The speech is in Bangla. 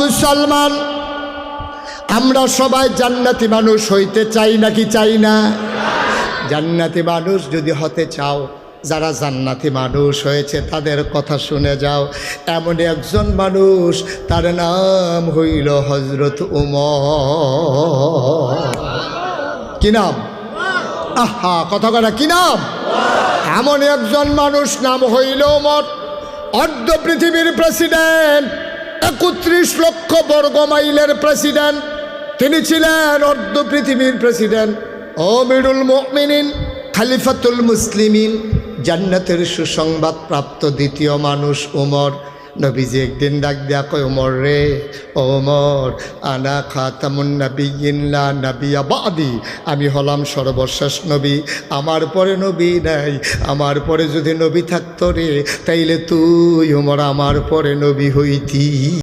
মুসলমান, আমরা সবাই জান্নাতি মানুষ হইতে চাই নাকি চাই না? জান্নাতি মানুষ যদি হতে চাও, যারা জান্নাতি মানুষ হয়েছে তাদের কথা শুনে যাও। এমন একজন মানুষ, তার নাম হইল হযরত উমর। কি নাম? আহা, কথা কথা, কি নাম? এমন একজন মানুষ, নাম হইল উমর। অর্ধ পৃথিবীর প্রেসিডেন্ট, ৩১ লক্ষ বর্গ মাইলের প্রেসিডেন্ট তিনি ছিলেন। অর্ধ পৃথিবীর প্রেসিডেন্ট, আমিরুল মুমিনিন, খলিফাতুল মুসলিমিন, জান্নাতের সুসংবাদ প্রাপ্ত দ্বিতীয় মানুষ উমর। নবীজি একদিন ডাক দেয়া কয়, উমর রে, ওমর, আনা খাতামুন নাবিয়্যিন লা নাবিয়্যা বাদি, আমি হলাম সর্বশেষ নবী, আমার পরে নবী নাই। আমার পরে যদি নবী থাকতো রে, তাইলে তুই উমর আমার পরে নবী হইতি।